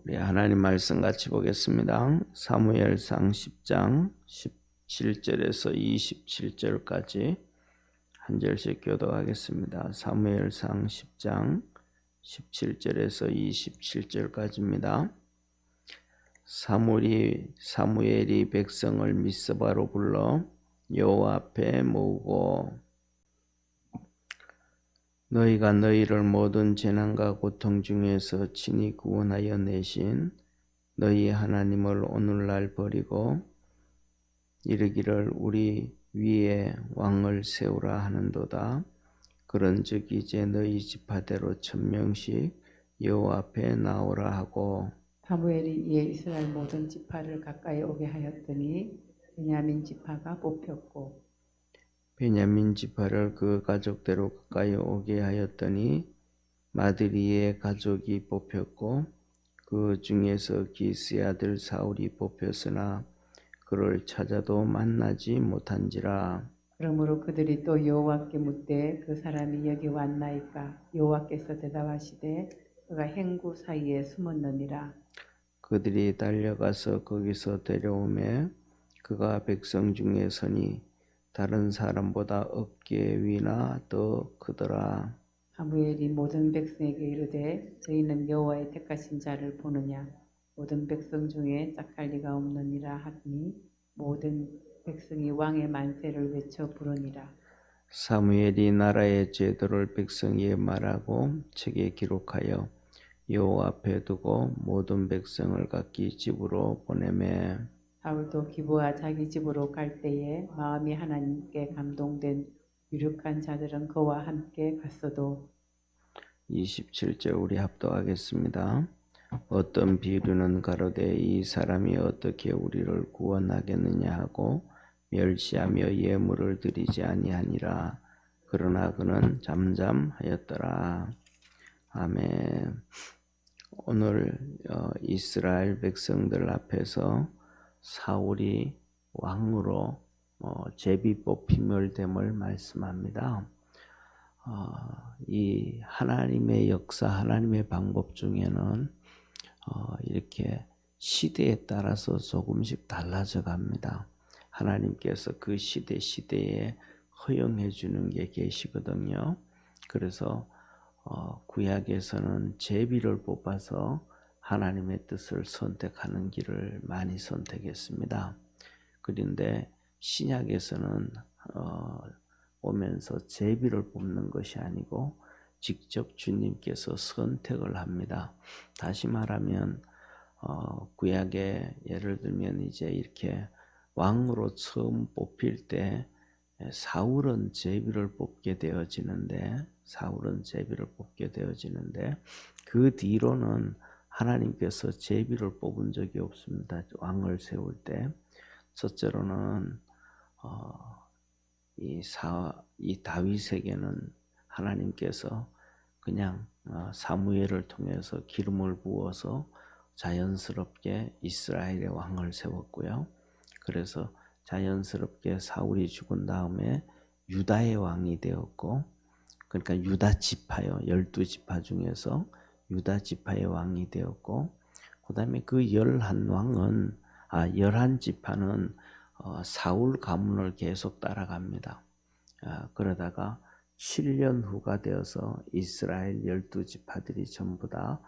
우리 하나님 말씀 같이 보겠습니다. 사무엘상 10장 17절에서 27절까지 한 절씩 교독하겠습니다. 사무엘상 10장 17절에서 27절까지입니다. 사무엘이 백성을 미스바로 불러 여호와 앞에 모으고 너희가 너희를 모든 재난과 고통 중에서 친히 구원하여 내신 너희 하나님을 오늘날 버리고 이르기를 우리 위에 왕을 세우라 하는도다. 그런즉 이제 너희 지파대로 1000명씩 여호와 앞에 나오라 하고 사무엘이 이에 이스라엘 모든 지파를 가까이 오게 하였더니 베냐민 지파가 뽑혔고 베냐민 지파를 그 가족대로 가까이 오게 하였더니 마드리의 가족이 뽑혔고 그 중에서 기스의 아들 사울이 뽑혔으나 그를 찾아도 만나지 못한지라. 그러므로 그들이 또 여호와께 묻되 그 사람이 여기 왔나이까. 여호와께서 대답하시되 그가 행구 사이에 숨었느니라. 그들이 달려가서 거기서 데려오매 그가 백성 중에 서니 다른 사람보다 어깨 위나 더 크더라. 사무엘이 모든 백성에게 이르되 저희는 여호와의 택하신 자를 보느냐. 모든 백성 중에 짝할 리가 없느니라 하니 모든 백성이 왕의 만세를 외쳐 부르니라. 사무엘이 나라의 제도를 백성에게 말하고 책에 기록하여 여호와 앞에 두고 모든 백성을 각기 집으로 보내매 사울도 기브아 자기 집으로 갈 때에 마음이 하나님께 감동된 유력한 자들은 그와 함께 갔어도 27절 우리 합독하겠습니다. 어떤 비류는 가로되 이 사람이 어떻게 우리를 구원하겠느냐 하고 멸시하며 예물을 드리지 아니하니라. 그러나 그는 잠잠하였더라. 아멘. 오늘 이스라엘 백성들 앞에서 사울이 왕으로 제비 뽑힘을 됨을 말씀합니다. 이 하나님의 역사, 하나님의 방법 중에는 이렇게 시대에 따라서 조금씩 달라져 갑니다. 하나님께서 그 시대에 허용해 주는 게 계시거든요. 그래서 구약에서는 제비를 뽑아서 하나님의 뜻을 선택하는 길을 많이 선택했습니다. 그런데 신약에서는 오면서 제비를 뽑는 것이 아니고 직접 주님께서 선택을 합니다. 다시 말하면 구약에 예를 들면 이제 이렇게 왕으로 처음 뽑힐 때 사울은 제비를 뽑게 되어지는데 그 뒤로는 하나님께서 제비를 뽑은 적이 없습니다. 왕을 세울 때 첫째로는 이 다윗에게는 하나님께서 그냥 사무엘을 통해서 기름을 부어서 자연스럽게 이스라엘의 왕을 세웠고요. 그래서 자연스럽게 사울이 죽은 다음에 유다의 왕이 되었고, 그러니까 유다 지파요. 12지파 중에서 유다 지파의 왕이 되었고, 그 다음에 그 11지파는 사울 가문을 계속 따라갑니다. 그러다가 7년 후가 되어서 이스라엘 12지파들이 전부 다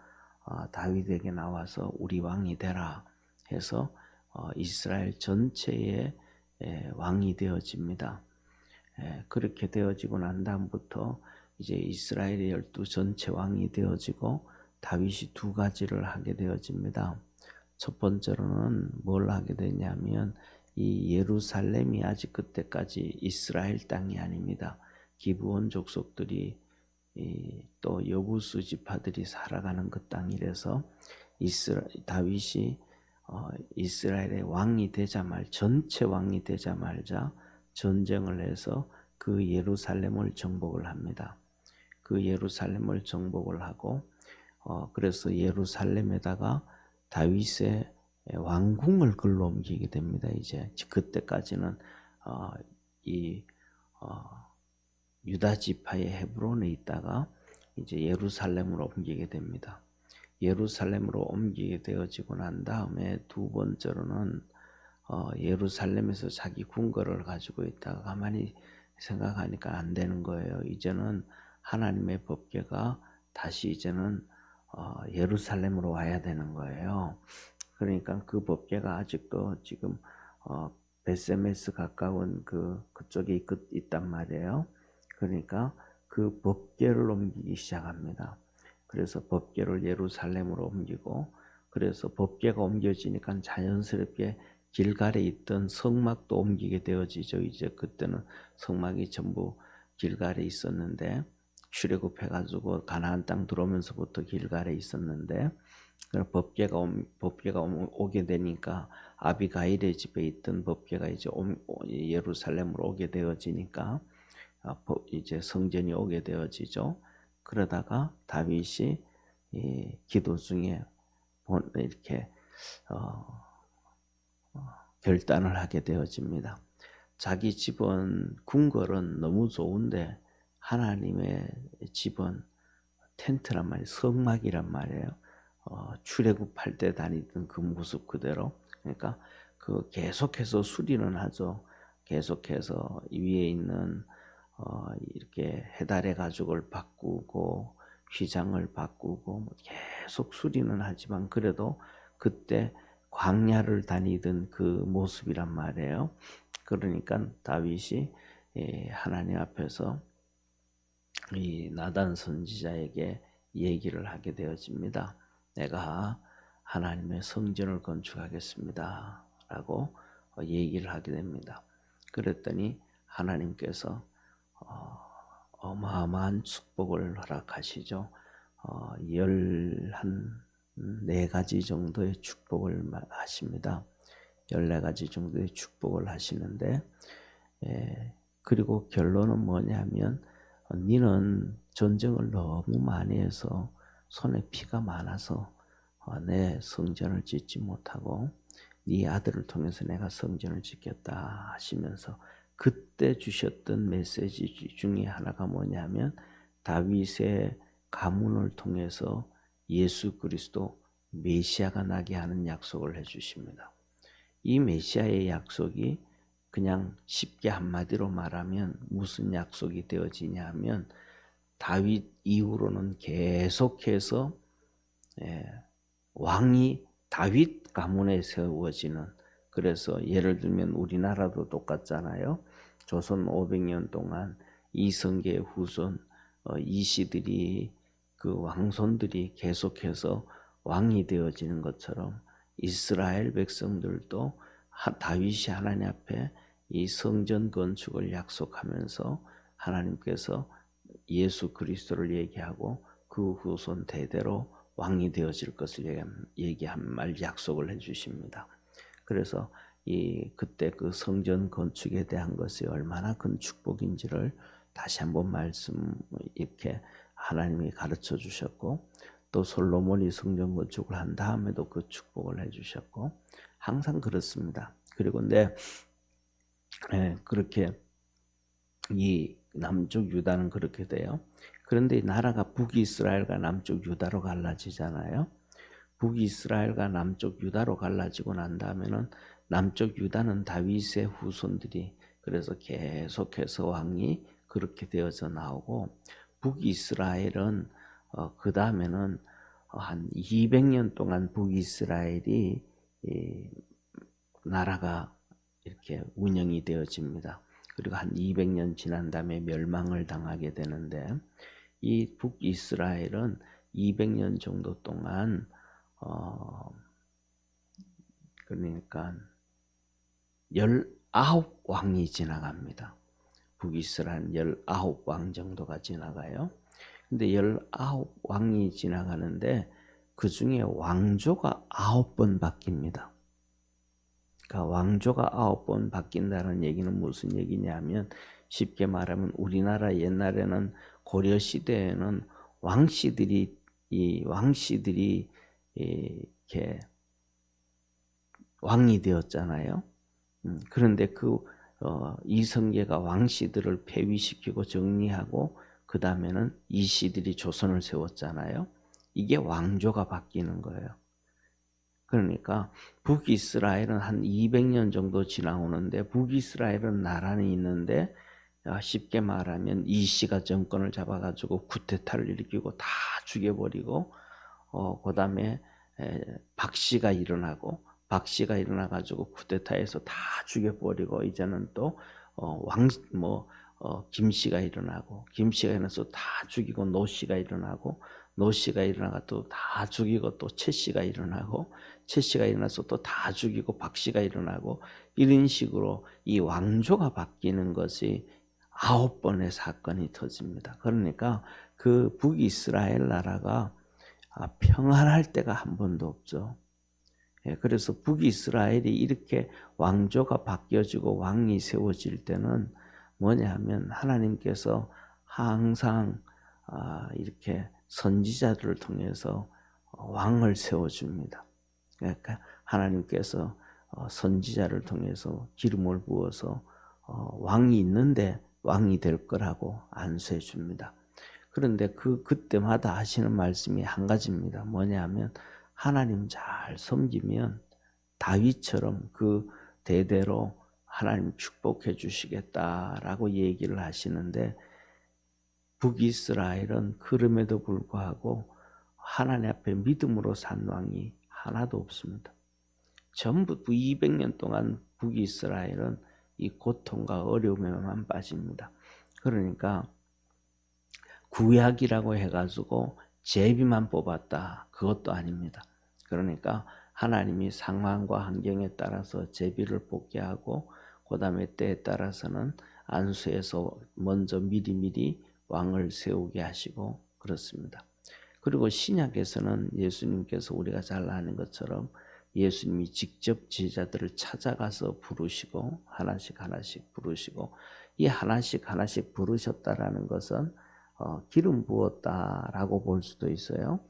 다윗에게 나와서 우리 왕이 되라 해서 이스라엘 전체의 왕이 되어집니다. 그렇게 되어지고 난 다음부터 이제 이스라엘의 12 전체 왕이 되어지고 다윗이 두 가지를 하게 되어집니다. 첫 번째로는 뭘 하게 되냐면 이 예루살렘이 아직 그때까지 이스라엘 땅이 아닙니다. 기브온 족속들이 또 여부수 지파들이 살아가는 그 땅이라서 다윗이 이스라엘의 왕이 되자마자 전체 왕이 되자마자 전쟁을 해서 그 예루살렘을 정복을 합니다. 그 예루살렘을 정복을 하고 그래서 예루살렘에다가 다윗의 왕궁을 걸로 옮기게 됩니다. 이제 그때까지는 유다 지파의 헤브론에 있다가 이제 예루살렘으로 옮기게 됩니다. 예루살렘으로 옮기게 되어지고 난 다음에 두 번째로는 예루살렘에서 자기 궁궐을 가지고 있다가 가만히 생각하니까 안 되는 거예요. 이제는 하나님의 법궤가 다시 이제는 예루살렘으로 와야 되는 거예요. 그러니까 그 법궤가 아직도 지금 베세메스 가까운 그쪽에 있단 말이에요. 그러니까 그 법궤를 옮기기 시작합니다. 그래서 법궤를 예루살렘으로 옮기고, 그래서 법궤가 옮겨지니까 자연스럽게 길갈에 있던 성막도 옮기게 되어지죠. 이제 그때는 성막이 전부 길갈에 있었는데, 출애굽해가지고 가나안 땅 들어오면서부터 길갈에 있었는데, 법궤가 오게 되니까 아비가일의 집에 있던 법궤가 이제 예루살렘으로 오게 되어지니까 이제 성전이 오게 되어지죠. 그러다가 다윗이 기도 중에 이렇게 결단을 하게 되어집니다. 자기 집은 궁궐은 너무 좋은데 하나님의 집은 텐트란 말이에요. 성막이란 말이에요. 출애굽할 때 다니던 그 모습 그대로. 그러니까 그 계속해서 수리는 하죠. 계속해서 위에 있는 이렇게 해달의 가죽을 바꾸고 휘장을 바꾸고 계속 수리는 하지만 그래도 그때 광야를 다니던 그 모습이란 말이에요. 그러니까 다윗이 하나님 앞에서 이 나단 선지자에게 얘기를 하게 되어집니다. 내가 하나님의 성전을 건축하겠습니다 라고 얘기를 하게 됩니다. 그랬더니 하나님께서 어마어마한 축복을 허락하시죠. 14가지 정도의 축복을 하십니다. 14가지 정도의 축복을 하시는데, 그리고 결론은 뭐냐면 너는 전쟁을 너무 많이 해서 손에 피가 많아서 내 성전을 짓지 못하고 네 아들을 통해서 내가 성전을 짓겠다 하시면서 그때 주셨던 메시지 중에 하나가 뭐냐면 다윗의 가문을 통해서 예수 그리스도 메시아가 나게 하는 약속을 해주십니다. 이 메시아의 약속이 그냥 쉽게 한마디로 말하면 무슨 약속이 되어지냐 하면 다윗 이후로는 계속해서 왕이 다윗 가문에 세워지는, 그래서 예를 들면 우리나라도 똑같잖아요. 조선 500년 동안 이성계의 후손 이씨들이 그 왕손들이 계속해서 왕이 되어지는 것처럼 이스라엘 백성들도 다윗이 하나님 앞에 이 성전 건축을 약속하면서 하나님께서 예수 그리스도를 얘기하고 그 후손 대대로 왕이 되어질 것을 얘기한 말 약속을 해주십니다. 그래서 그때 그 성전 건축에 대한 것이 얼마나 큰 축복인지를 다시 한번 이렇게 하나님이 가르쳐 주셨고, 또 솔로몬이 성전 건축을 한 다음에도 그 축복을 해주셨고 항상 그렇습니다. 그리고 그렇게 이 남쪽 유다는 그렇게 돼요. 그런데 나라가 북이스라엘과 남쪽 유다로 갈라지잖아요. 북이스라엘과 남쪽 유다로 갈라지고 난 다음에는 남쪽 유다는 다윗의 후손들이 그래서 계속해서 왕이 그렇게 되어서 나오고, 북이스라엘은 그 다음에는 한 200년 동안 북이스라엘이 나라가 이렇게 운영이 되어집니다. 그리고 한 200년 지난 다음에 멸망을 당하게 되는데, 이 북이스라엘은 200년 정도 동안 그러니까 19왕이 지나갑니다. 북이스라엘 19왕 정도가 지나가요. 근데 19왕이 지나가는데 그 중에 왕조가 9번 바뀝니다. 그러니까 왕조가 9번 바뀐다는 얘기는 무슨 얘기냐면, 쉽게 말하면 우리나라 옛날에는 고려 시대에는 왕씨들이 이렇게 왕이 되었잖아요. 그런데 이성계가 왕씨들을 폐위시키고 정리하고 그 다음에는 이씨들이 조선을 세웠잖아요. 이게 왕조가 바뀌는 거예요. 그러니까 북이스라엘은 한 200년 정도 지나오는데 북이스라엘은 나란히 있는데 쉽게 말하면 이씨가 정권을 잡아가지고 쿠데타를 일으키고 다 죽여버리고 그다음에 박씨가 박씨가 일어나가지고 쿠데타에서 다 죽여버리고 이제는 또 김씨가 일어나고 김씨가 일어나서 다 죽이고 노씨가 일어나고 노씨가 일어나가 또 다 죽이고 또 채씨가 일어나고 채씨가 일어나서 또 다 죽이고 박씨가 일어나고 이런 식으로 이 왕조가 바뀌는 것이 9번의 사건이 터집니다. 그러니까 그 북이스라엘 나라가 평안할 때가 한 번도 없죠. 그래서 북이스라엘이 이렇게 왕조가 바뀌어지고 왕이 세워질 때는 뭐냐 하면 하나님께서 항상 이렇게 선지자들을 통해서 왕을 세워줍니다. 그러니까 하나님께서 선지자를 통해서 기름을 부어서 왕이 있는데 왕이 될 거라고 안수해 줍니다. 그런데 그때마다 하시는 말씀이 한 가지입니다. 뭐냐 하면 하나님 잘 섬기면 다윗처럼 그 대대로 하나님 축복해 주시겠다라고 얘기를 하시는데 북이스라엘은 그럼에도 불구하고 하나님 앞에 믿음으로 산 왕이 하나도 없습니다. 전부 200년 동안 북이스라엘은 이 고통과 어려움에만 빠집니다. 그러니까 구약이라고 해가지고 제비만 뽑았다. 그것도 아닙니다. 그러니까 하나님이 상황과 환경에 따라서 제비를 뽑게 하고 그 다음에 때에 따라서는 안수해서 먼저 미리미리 왕을 세우게 하시고 그렇습니다. 그리고 신약에서는 예수님께서 우리가 잘 아는 것처럼 예수님이 직접 제자들을 찾아가서 부르시고 하나씩 부르시고 이 하나씩 부르셨다라는 것은 기름 부었다라고 볼 수도 있어요.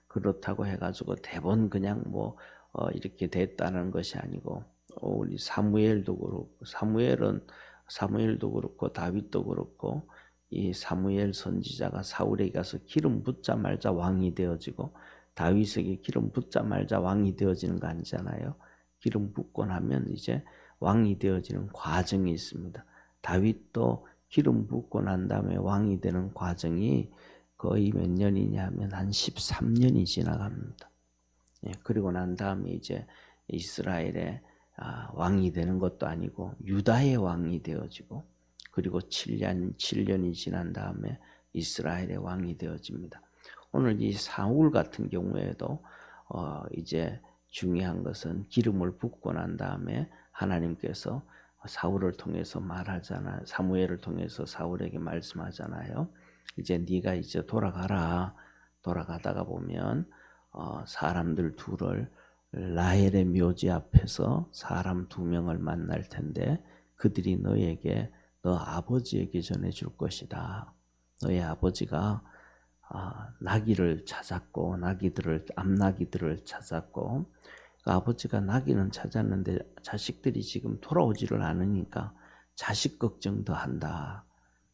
그렇다고 해가지고 대본 그냥 이렇게 됐다는 것이 아니고 우리 사무엘도 그렇고 다윗도 그렇고 이 사무엘 선지자가 사울에게 가서 기름 붓자마자 왕이 되어지고 다윗에게 기름 붓자마자 왕이 되어지는 거 아니잖아요. 기름 붓고 나면 이제 왕이 되어지는 과정이 있습니다. 다윗도 기름 붓고 난 다음에 왕이 되는 과정이 거의 몇 년이냐 하면 한 13년이 지나갑니다. 그리고 난 다음에 이제 이스라엘의 왕이 되는 것도 아니고 유다의 왕이 되어지고 그리고 7년이 지난 다음에 이스라엘의 왕이 되어집니다. 오늘 이 사울 같은 경우에도 이제 중요한 것은 기름을 붓고 난 다음에 하나님께서 사울을 통해서 말하잖아요. 사무엘을 통해서 사울에게 말씀하잖아요. 이제 네가 이제 돌아가라. 돌아가다가 보면 사람들 둘을 라헬의 묘지 앞에서 사람 2명을 만날 텐데 그들이 너에게 너 아버지에게 전해줄 것이다. 너의 아버지가 나귀를 찾았고 암나귀들을 찾았고 그 아버지가 나귀는 찾았는데 자식들이 지금 돌아오지를 않으니까 자식 걱정 더 한다.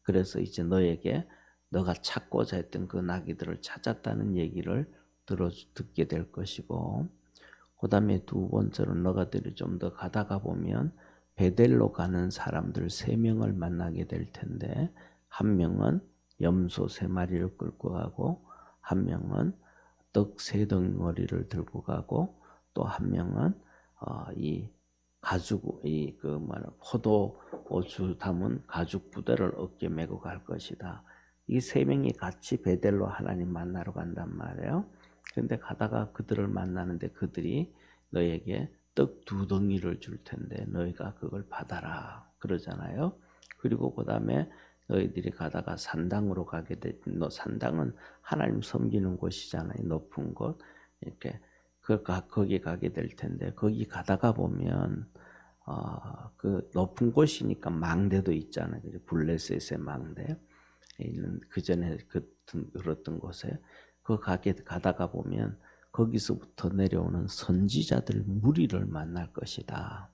그래서 이제 너에게 너가 찾고자 했던 그 나귀들을 찾았다는 얘기를 듣게 될 것이고 그 다음에 2번째로 너가들이 좀 더 가다가 보면 베델로 가는 사람들 3명을 만나게 될 텐데 한 명은 염소 3마리를 끌고 가고 한 명은 떡 3덩어리를 들고 가고 또 한 명은 포도주 담은 가죽 부대를 어깨에 메고 갈 것이다. 이 3명이 같이 베델로 하나님 만나러 간단 말이에요. 그런데 가다가 그들을 만나는데 그들이 너에게 떡 2덩이를 줄 텐데 너희가 그걸 받아라 그러잖아요. 그리고 그 다음에 너희들이 가다가 산당으로 가게 돼. 산당은 하나님 섬기는 곳이잖아요. 높은 곳. 이렇게 거기 가게 될 텐데 거기 가다가 보면 그 높은 곳이니까 망대도 있잖아요. 블레셋의 망대 있는 그 전에 그랬던 곳에 가다가 보면 거기서부터 내려오는 선지자들 무리를 만날 것이다.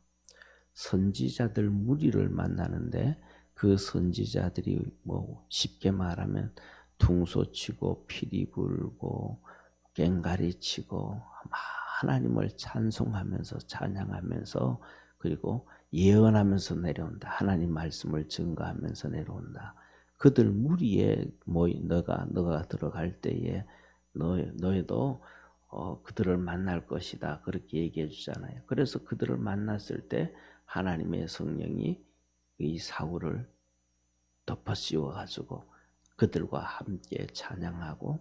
선지자들 무리를 만나는데 그 선지자들이 쉽게 말하면 둥소 치고 피리 불고 꽹가리 치고 하나님을 찬송하면서 찬양하면서 그리고 예언하면서 내려온다. 하나님 말씀을 증거하면서 내려온다. 그들 무리에 너가 들어갈 때에 너희도 그들을 만날 것이다. 그렇게 얘기해 주잖아요. 그래서 그들을 만났을 때 하나님의 성령이 이 사울을 덮어씌워 가지고 그들과 함께 찬양하고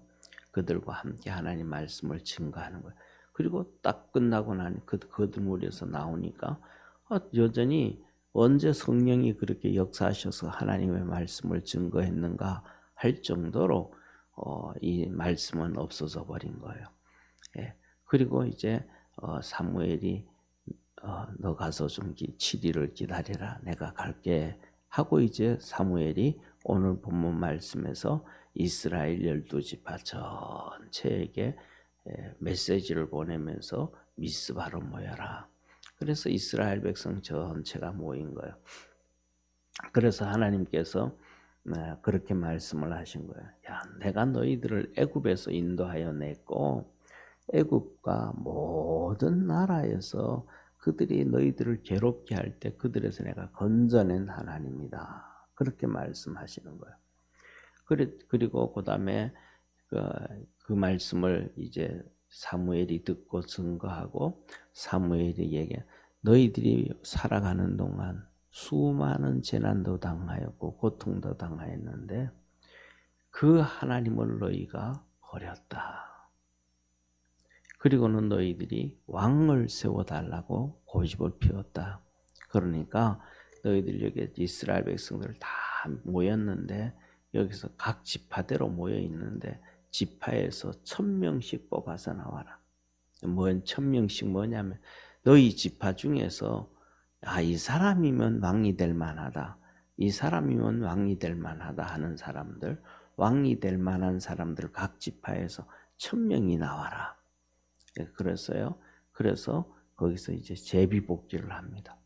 그들과 함께 하나님 말씀을 증거하는 거예요. 그리고 딱 끝나고 나니 그들 무리에서 나오니까 여전히 언제 성령이 그렇게 역사하셔서 하나님의 말씀을 증거했는가 할 정도로 이 말씀은 없어져 버린 거예요. 예. 그리고 이제 사무엘이 너 가서 좀 7일을 기다리라. 내가 갈게 하고 이제 사무엘이 오늘 본문 말씀에서 이스라엘 12지파 전체에게 메시지를 보내면서 미스바로 모여라. 그래서 이스라엘 백성 전체가 모인 거예요. 그래서 하나님께서 그렇게 말씀을 하신 거예요. 야, 내가 너희들을 애굽에서 인도하여 냈고 애굽과 모든 나라에서 그들이 너희들을 괴롭게 할 때 그들에서 내가 건져낸 하나님이다. 그렇게 말씀하시는 거예요. 그리고 그 다음에 그 말씀을 이제 사무엘이 듣고 증거하고 사무엘이 얘기해 너희들이 살아가는 동안 수많은 재난도 당하였고 고통도 당하였는데 그 하나님을 너희가 버렸다. 그리고는 너희들이 왕을 세워달라고 고집을 피웠다. 그러니까 너희들 여기 이스라엘 백성들 다 모였는데 여기서 각 지파대로 모여 있는데 지파에서 1000명씩 뽑아서 나와라. 1000명씩 뭐냐면 너희 지파 중에서 이 사람이면 왕이 될 만하다. 이 사람이면 왕이 될 만하다 하는 사람들, 왕이 될 만한 사람들 각 지파에서 1000명이 나와라. 그랬어요. 그래서 거기서 이제 제비뽑기를 합니다.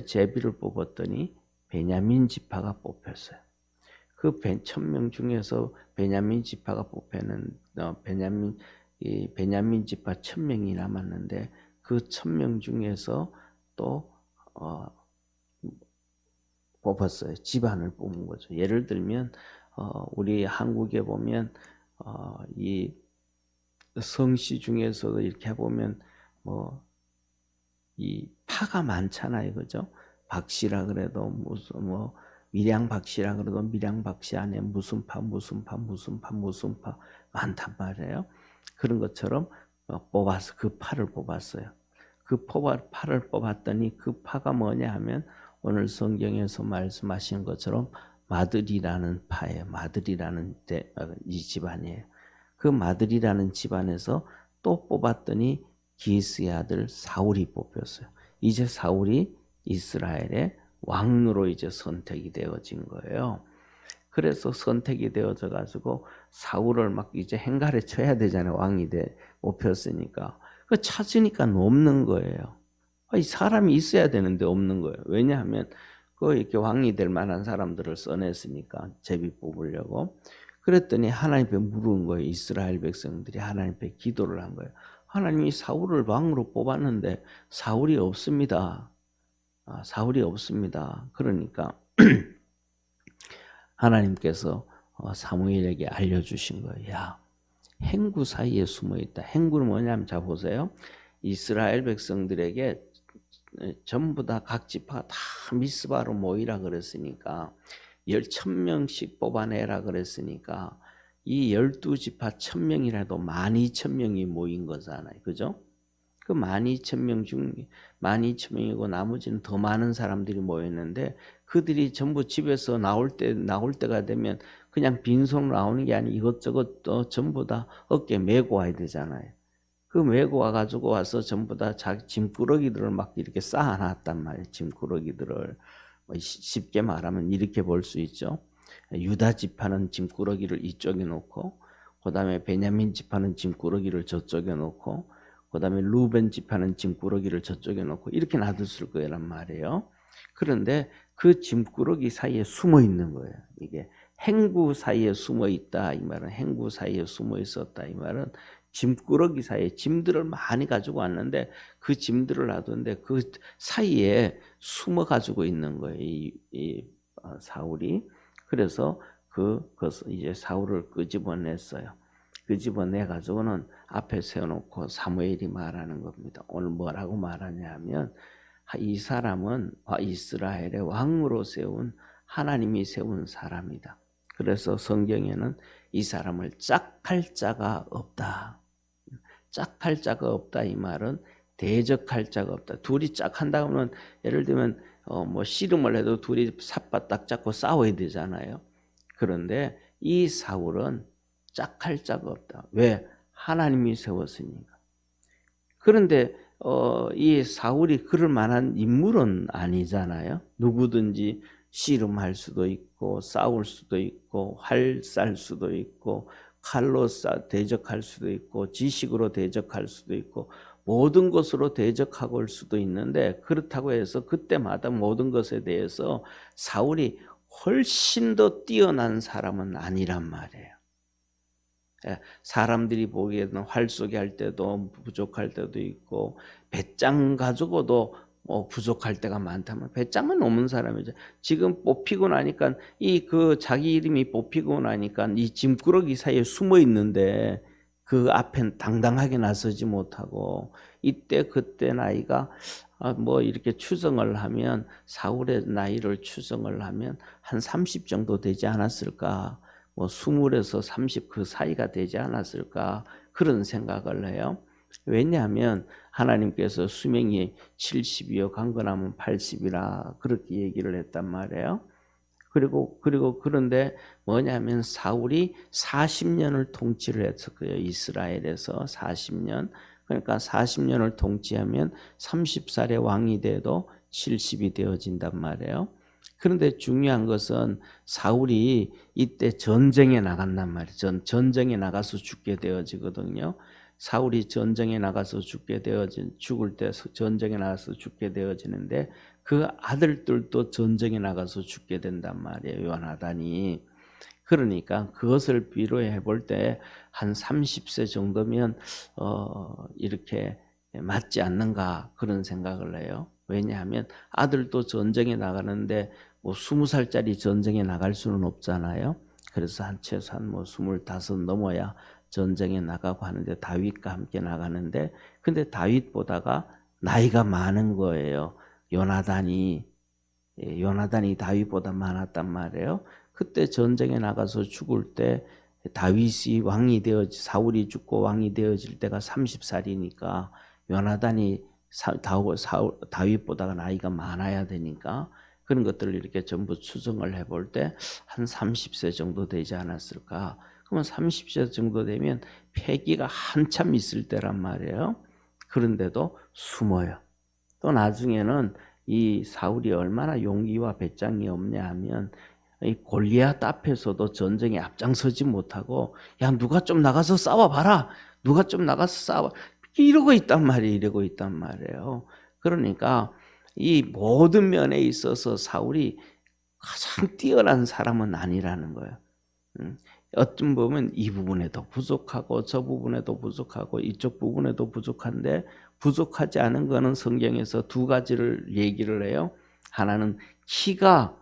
제비를 뽑았더니 베냐민 지파가 뽑혔어요. 그 1000명 중에서 베냐민 지파가 뽑히는 베냐민 지파 1000명이 남았는데 그 1000명 중에서 또 뽑았어요. 집안을 뽑은 거죠. 예를 들면 우리 한국에 보면 이 성씨 중에서도 이렇게 보면 이 파가 많잖아요, 그죠? 박씨라 그래도 무슨 밀양 박씨라 그래도 밀양 박씨 안에 무슨 파 많단 말이에요. 그런 것처럼 뽑아서 그 파를 뽑았어요. 그 파를 뽑았더니 그 파가 뭐냐 하면 오늘 성경에서 말씀하신 것처럼 마들이라는 파예요. 마들이라는 이 집안이에요. 그 마들이라는 집안에서 또 뽑았더니 기스의 아들 사울이 뽑혔어요. 이제 사울이 이스라엘의 왕으로 이제 선택이 되어진 거예요. 그래서 선택이 되어져 가지고 사울을 막 이제 행가래 쳐야 되잖아요. 왕이 뽑혔으니까. 그 찾으니까 없는 거예요. 이 사람이 있어야 되는데 없는 거예요. 왜냐하면 이렇게 왕이 될 만한 사람들을 써냈으니까 제비 뽑으려고. 그랬더니 하나님께 물은 거예요. 이스라엘 백성들이 하나님께 기도를 한 거예요. 하나님이 사울을 왕으로 뽑았는데 사울이 없습니다. 사울이 없습니다. 그러니까 하나님께서 사무엘에게 알려주신 거예요. 야, 행구 사이에 숨어있다. 행구는 뭐냐면 자 보세요. 이스라엘 백성들에게 전부 다 각 지파가 다 미스바로 모이라 그랬으니까 1000명씩 뽑아내라 그랬으니까 이 12지파 1000명이라도 12000명이 모인 거잖아요. 그죠? 그 12000명 중 12000명이고 나머지는 더 많은 사람들이 모였는데 그들이 전부 집에서 나올 때가 되면 그냥 빈손으로 나오는 게 아니고 이것저것 전부 다 어깨에 메고 와야 되잖아요. 그 메고 와가지고 와서 전부 다 자기 짐꾸러기들을 막 이렇게 쌓아놨단 말이에요. 짐꾸러기들을. 쉽게 말하면 이렇게 볼 수 있죠. 유다 지파는 짐꾸러기를 이쪽에 놓고 그 다음에 베냐민 지파는 짐꾸러기를 저쪽에 놓고 그 다음에 루벤 지파는 짐꾸러기를 저쪽에 놓고 이렇게 놔뒀을 거란 말이에요. 그런데 그 짐꾸러기 사이에 숨어 있는 거예요. 이게 행구 사이에 숨어 있다 이 말은, 행구 사이에 숨어 있었다 이 말은 짐꾸러기 사이에 짐들을 많이 가지고 왔는데 그 짐들을 놔뒀는데 그 사이에 숨어 가지고 있는 거예요. 사울이. 그래서 그것을 이제 사울을 끄집어냈어요. 끄집어내 가지고는 앞에 세워놓고 사무엘이 말하는 겁니다. 오늘 뭐라고 말하냐면 이 사람은 이스라엘의 왕으로 세운 하나님이 세운 사람이다. 그래서 성경에는 이 사람을 짝할 자가 없다. 짝할 자가 없다 이 말은 대적할 자가 없다. 둘이 짝한다 하면 예를 들면 뭐 씨름을 해도 둘이 삿바딱 잡고 싸워야 되잖아요. 그런데 이 사울은 짝할 자가 없다. 왜? 하나님이 세웠으니까. 그런데 이 사울이 그럴 만한 인물은 아니잖아요. 누구든지 씨름할 수도 있고 싸울 수도 있고 활 쌀 수도 있고 칼로 대적할 수도 있고 지식으로 대적할 수도 있고 모든 것으로 대적하고 올 수도 있는데 그렇다고 해서 그때마다 모든 것에 대해서 사울이 훨씬 더 뛰어난 사람은 아니란 말이에요. 사람들이 보기에는 활쏘기 할 때도 부족할 때도 있고 배짱 가지고도 부족할 때가 많다면 배짱은 넘은 사람이죠. 지금 뽑히고 나니까 자기 이름이 뽑히고 나니까 이 짐꾸러기 사이에 숨어 있는데 그 앞엔 당당하게 나서지 못하고 이때 그때 나이가 뭐 이렇게 추정을 하면 사울의 나이를 추정을 하면 한 30 정도 되지 않았을까? 뭐 20에서 30 그 사이가 되지 않았을까 그런 생각을 해요. 왜냐하면 하나님께서 수명이 70이요 강건하면 80이라 그렇게 얘기를 했단 말이에요. 그리고 그런데 뭐냐면 사울이 40년을 통치를 했었고요. 이스라엘에서 40년. 그러니까 40년을 통치하면 30살의 왕이 돼도 70이 되어진단 말이에요. 그런데 중요한 것은 사울이 이때 전쟁에 나간단 말이에요. 전쟁에 나가서 죽게 되어지거든요. 사울이 전쟁에 나가서 죽을 때 전쟁에 나가서 죽게 되어지는데 그 아들들도 전쟁에 나가서 죽게 된단 말이에요. 요나단이. 그러니까 그것을 비교해 볼 때 한 30세 정도면 이렇게 맞지 않는가 그런 생각을 해요. 왜냐하면 아들도 전쟁에 나가는데 뭐 20살짜리 전쟁에 나갈 수는 없잖아요. 그래서 최소한 뭐 25 넘어야 전쟁에 나가고 하는데 다윗과 함께 나가는데 근데 다윗보다가 나이가 많은 거예요. 요나단이 다윗보다 많았단 말이에요. 그때 전쟁에 나가서 죽을 때 다윗이 사울이 죽고 왕이 되어질 때가 30살이니까 요나단이 다윗보다가 나이가 많아야 되니까 그런 것들을 이렇게 전부 추정을 해볼 때 한 30세 정도 되지 않았을까. 그러면 30세 정도 되면 패기가 한참 있을 때란 말이에요. 그런데도 숨어요. 또 나중에는 이 사울이 얼마나 용기와 배짱이 없냐 하면 이 골리앗 앞에서도 전쟁에 앞장서지 못하고 야 누가 좀 나가서 싸워봐라. 누가 좀 나가서 싸워. 이러고 있단 말이에요. 그러니까 이 모든 면에 있어서 사울이 가장 뛰어난 사람은 아니라는 거예요. 어떤 보면 이 부분에도 부족하고 저 부분에도 부족하고 이쪽 부분에도 부족한데 부족하지 않은 거는 성경에서 두 가지를 얘기를 해요. 하나는 키가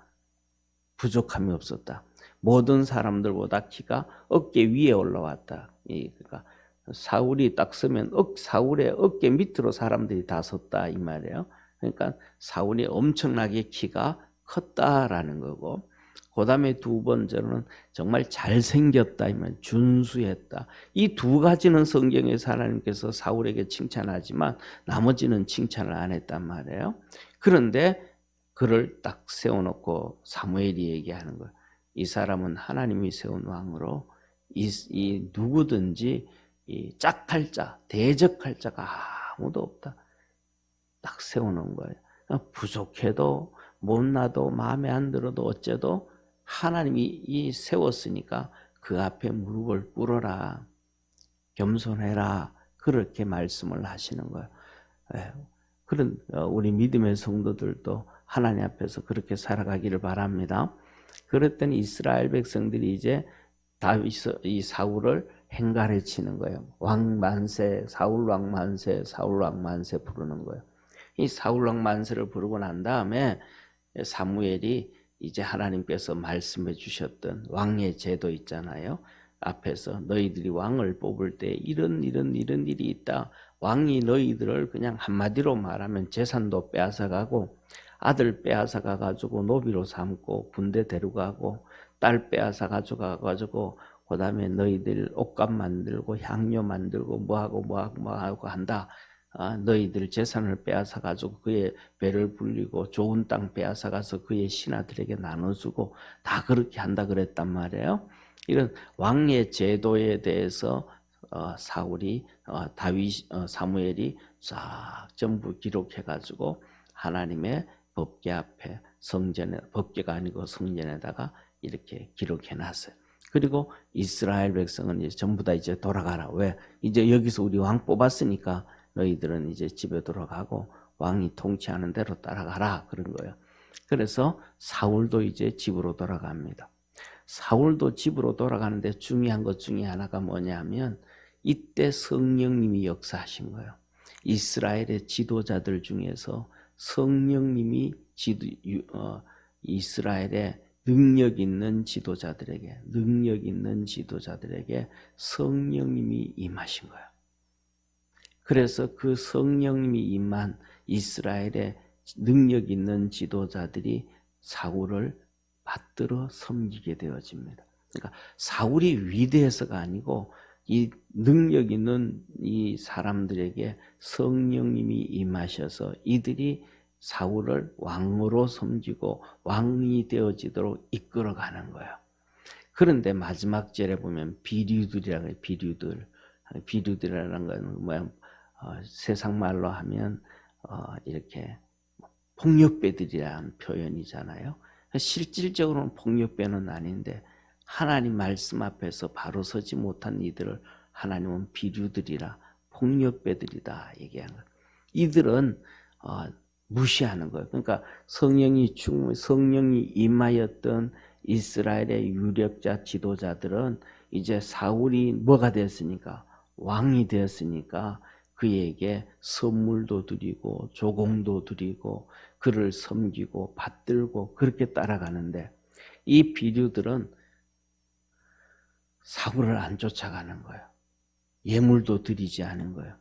부족함이 없었다. 모든 사람들보다 키가 어깨 위에 올라왔다. 그러니까 사울이 딱 서면 사울의 어깨 밑으로 사람들이 다 섰다 이 말이에요. 그러니까 사울이 엄청나게 키가 컸다라는 거고 그 다음에 두 번째로는 정말 잘생겼다 이 말, 준수했다. 이 두 가지는 성경에서 하나님께서 사울에게 칭찬하지만 나머지는 칭찬을 안 했단 말이에요. 그런데 그를 딱 세워놓고 사무엘이 얘기하는 거예요. 이 사람은 하나님이 세운 왕으로 이 누구든지 이 짝할 자, 대적할 자가 아무도 없다. 딱 세워놓은 거예요. 부족해도 못나도 마음에 안 들어도 어째도 하나님이 세웠으니까 그 앞에 무릎을 꿇어라. 겸손해라. 그렇게 말씀을 하시는 거예요. 그런 우리 믿음의 성도들도 하나님 앞에서 그렇게 살아가기를 바랍니다. 그랬더니 이스라엘 백성들이 이제 이 사울을 행가래 치는 거예요. 왕 만세, 사울 왕 만세, 사울 왕 만세 부르는 거예요. 이 사울 왕 만세를 부르고 난 다음에 사무엘이 이제 하나님께서 말씀해 주셨던 왕의 제도 있잖아요. 앞에서 너희들이 왕을 뽑을 때 이런 일이 있다. 왕이 너희들을 그냥 한마디로 말하면 재산도 빼앗아가고 아들 빼앗아가 가지고 노비로 삼고 군대 데려가고 딸 빼앗아 가지고 그다음에 너희들 옷감 만들고 향료 만들고 뭐하고 한다. 너희들 재산을 빼앗아 가지고 그의 배를 불리고 좋은 땅 빼앗아 가서 그의 신하들에게 나눠주고 다 그렇게 한다 그랬단 말이에요. 이런 왕의 제도에 대해서 사무엘이 쫙 전부 기록해 가지고 하나님의 법궤 앞에 법궤가 아니고 성전에다가 이렇게 기록해 놨어요. 그리고 이스라엘 백성은 이제 전부 다 이제 돌아가라. 왜? 이제 여기서 우리 왕 뽑았으니까 너희들은 이제 집에 돌아가고 왕이 통치하는 대로 따라가라. 그런 거예요. 그래서 사울도 이제 집으로 돌아갑니다. 사울도 집으로 돌아가는데 중요한 것 중에 하나가 뭐냐면 이때 성령님이 역사하신 거예요. 이스라엘의 지도자들 중에서 성령님이 이스라엘의 능력 있는 지도자들에게 성령님이 임하신 거예요. 그래서 그 성령님이 임한 이스라엘의 능력 있는 지도자들이 사울을 받들어 섬기게 되어집니다. 그러니까 사울이 위대해서가 아니고 이 능력 있는 이 사람들에게 성령님이 임하셔서 이들이 사울을 왕으로 섬기고 왕이 되어지도록 이끌어가는 거예요. 그런데 마지막 절에 보면 비류들이라는 거예요. 비류들이라는 건 뭐야? 세상 말로 하면 이렇게 폭력배들이라는 표현이잖아요. 실질적으로는 폭력배는 아닌데 하나님 말씀 앞에서 바로 서지 못한 이들을 하나님은 비류들이라 폭력배들이다 얘기하는 거예요. 이들은 무시하는 거예요. 그러니까 성령이 임하였던 이스라엘의 유력자 지도자들은 이제 사울이 뭐가 됐으니까 왕이 되었으니까 그에게 선물도 드리고 조공도 드리고 그를 섬기고 받들고 그렇게 따라가는데 이 비류들은 사울을 안 쫓아가는 거예요. 예물도 드리지 않은 거예요.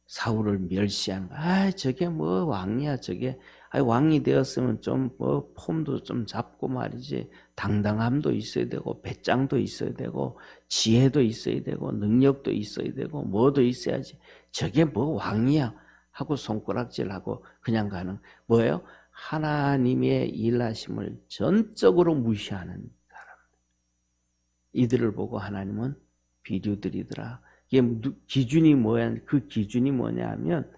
사울을 멸시하는 거예요. 저게 뭐 왕이야 저게. 왕이 되었으면 좀 뭐 폼도 좀 잡고 말이지. 당당함도 있어야 되고 배짱도 있어야 되고 지혜도 있어야 되고 능력도 있어야 되고 뭐도 있어야지. 저게 뭐 왕이야 하고 손가락질하고 그냥 가는 뭐예요? 하나님의 일하심을 전적으로 무시하는 사람. 이들을 보고 하나님은 비류들이더라. 이게 기준이 뭐야? 그 기준이 뭐냐 하면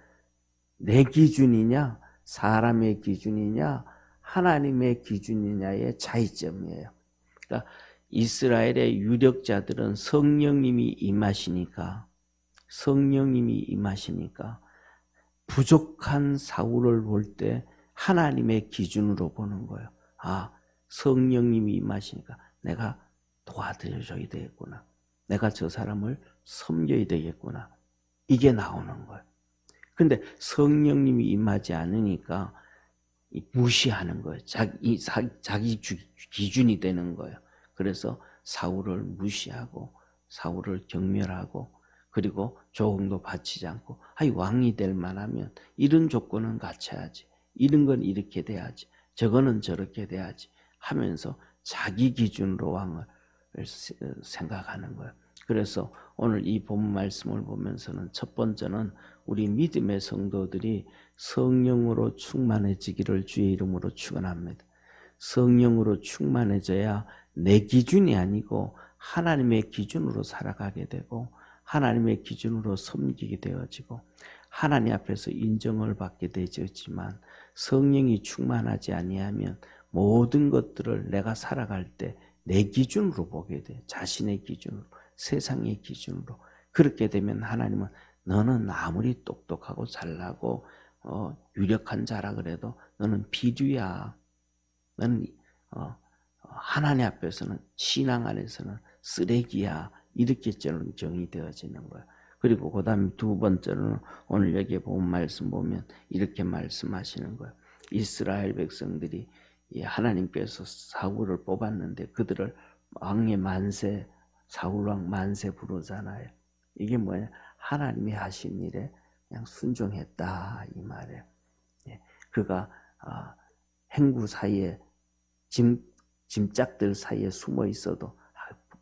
내 기준이냐 사람의 기준이냐 하나님의 기준이냐의 차이점이에요. 그러니까 이스라엘의 유력자들은 성령님이 임하시니까 부족한 사울을 볼 때 하나님의 기준으로 보는 거예요. 성령님이 임하시니까 내가 도와드려줘야 되겠구나. 내가 저 사람을 섬겨야 되겠구나. 이게 나오는 거예요. 근데 성령님이 임하지 않으니까 무시하는 거예요. 자기 기준이 되는 거예요. 그래서 사울을 무시하고 사울을 경멸하고 그리고 조공도 바치지 않고 왕이 될 만하면 이런 조건은 갖춰야지. 이런 건 이렇게 돼야지. 저거는 저렇게 돼야지 하면서 자기 기준으로 왕을 생각하는 거예요. 그래서 오늘 이 본 말씀을 보면서는 첫 번째는 우리 믿음의 성도들이 성령으로 충만해지기를 주의 이름으로 축원합니다. 성령으로 충만해져야 내 기준이 아니고 하나님의 기준으로 살아가게 되고 하나님의 기준으로 섬기게 되어지고 하나님 앞에서 인정을 받게 되지만 성령이 충만하지 아니하면 모든 것들을 내가 살아갈 때 내 기준으로 보게 돼. 자신의 기준으로, 세상의 기준으로. 그렇게 되면 하나님은 너는 아무리 똑똑하고 잘나고 유력한 자라 그래도 너는 비류야. 너는 하나님 앞에서는 신앙 안에서는 쓰레기야 이렇게 정의되어지는 거예요. 그리고 그 다음에 두 번째로는 오늘 여기에 본 말씀 보면 이렇게 말씀하시는 거예요. 이스라엘 백성들이 하나님께서 사울을 뽑았는데 그들을 왕의 만세, 사울왕 만세 부르잖아요. 이게 뭐냐? 하나님이 하신 일에 그냥 순종했다 이 말이에요. 그가 행구 사이에 짐짝들 사이에 숨어 있어도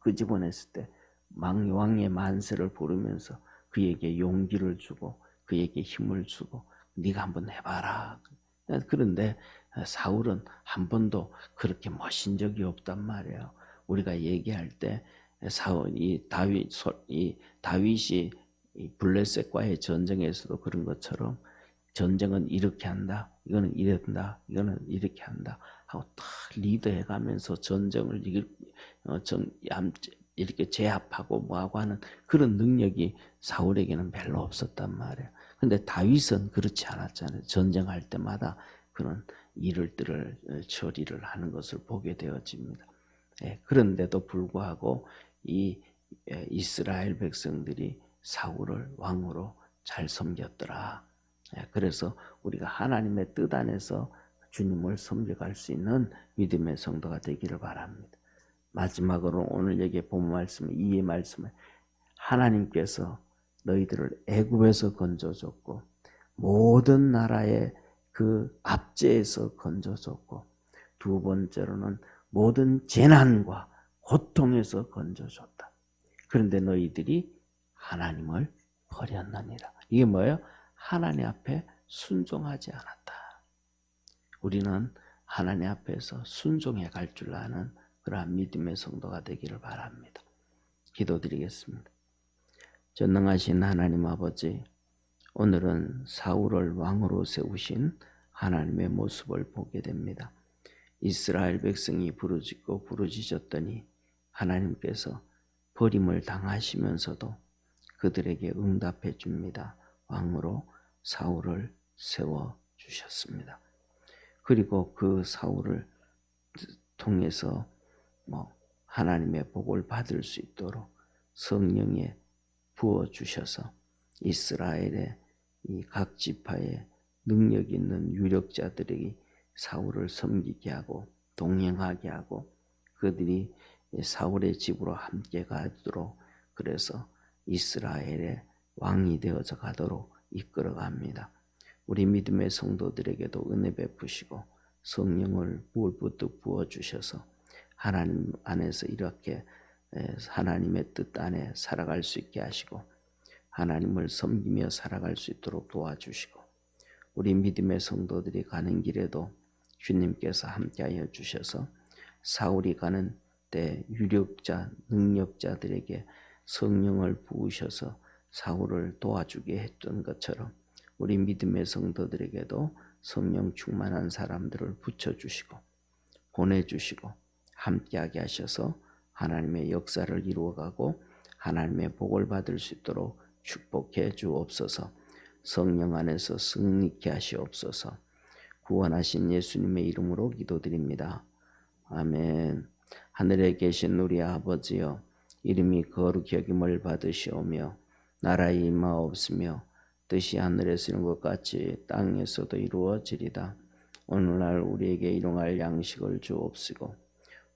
끄집어냈을 때 왕의 만세를 부르면서 그에게 용기를 주고 그에게 힘을 주고 네가 한번 해봐라. 그런데 사울은 한 번도 그렇게 모신 적이 없단 말이에요. 우리가 얘기할 때 다윗이 블레셋과의 전쟁에서도 그런 것처럼 전쟁은 이렇게 한다, 이거는 이런다, 이거는 이렇게 한다 하고 딱 리드해가면서 전쟁을 이렇게 제압하고 뭐하고 하는 그런 능력이 사울에게는 별로 없었단 말이에요. 근데 다윗은 그렇지 않았잖아요. 전쟁할 때마다 그런 일들을 처리를 하는 것을 보게 되어집니다. 그런데도 불구하고 이 이스라엘 백성들이 사울을 왕으로 잘 섬겼더라. 그래서 우리가 하나님의 뜻 안에서 주님을 섬겨갈 수 있는 믿음의 성도가 되기를 바랍니다. 마지막으로 오늘 여기에 본 말씀은 이 말씀을 하나님께서 너희들을 애굽에서 건져줬고 모든 나라의 그 압제에서 건져줬고 두 번째로는 모든 재난과 고통에서 건져줬다. 그런데 너희들이 하나님을 버렸느니라. 이게 뭐예요? 하나님 앞에 순종하지 않았다. 우리는 하나님 앞에서 순종해 갈 줄 아는 그러한 믿음의 성도가 되기를 바랍니다. 기도드리겠습니다. 전능하신 하나님 아버지, 오늘은 사울을 왕으로 세우신 하나님의 모습을 보게 됩니다. 이스라엘 백성이 부르짖고 부르짖었더니 하나님께서 버림을 당하시면서도 그들에게 응답해 줍니다. 왕으로 사울을 세워주셨습니다. 그리고 그 사울을 통해서 하나님의 복을 받을 수 있도록 성령에 부어주셔서 이스라엘의 이 각 지파의 능력 있는 유력자들에게 사울을 섬기게 하고 동행하게 하고 그들이 사울의 집으로 함께 가도록 그래서 이스라엘의 왕이 되어져 가도록 이끌어갑니다. 우리 믿음의 성도들에게도 은혜 베푸시고 성령을 부을부터 부어주셔서 하나님 안에서 이렇게 하나님의 뜻 안에 살아갈 수 있게 하시고 하나님을 섬기며 살아갈 수 있도록 도와주시고 우리 믿음의 성도들이 가는 길에도 주님께서 함께하여 주셔서 사울이 가는 때 유력자, 능력자들에게 성령을 부으셔서 사울을 도와주게 했던 것처럼 우리 믿음의 성도들에게도 성령 충만한 사람들을 붙여주시고 보내주시고 함께하게 하셔서 하나님의 역사를 이루어가고 하나님의 복을 받을 수 있도록 축복해 주옵소서. 성령 안에서 승리케 하시옵소서. 구원하신 예수님의 이름으로 기도드립니다. 아멘. 하늘에 계신 우리 아버지여, 이름이 거룩히 여김을 받으시오며 나라의 임하옵시며 뜻이 하늘에서 이룬 것 같이 땅에서도 이루어지리다. 오늘날 우리에게 일용할 양식을 주옵시고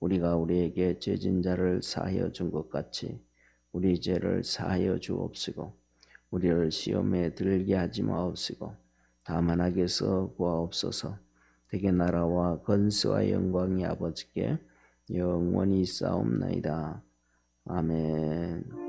우리가 우리에게 죄진 자를 사하여 준 것 같이 우리 죄를 사하여 주옵시고 우리를 시험에 들게 하지 마옵시고 다만 악에서 구하옵소서. 대개 나라와 권세와 영광이 아버지께 영원히 있사옵나이다. 아멘.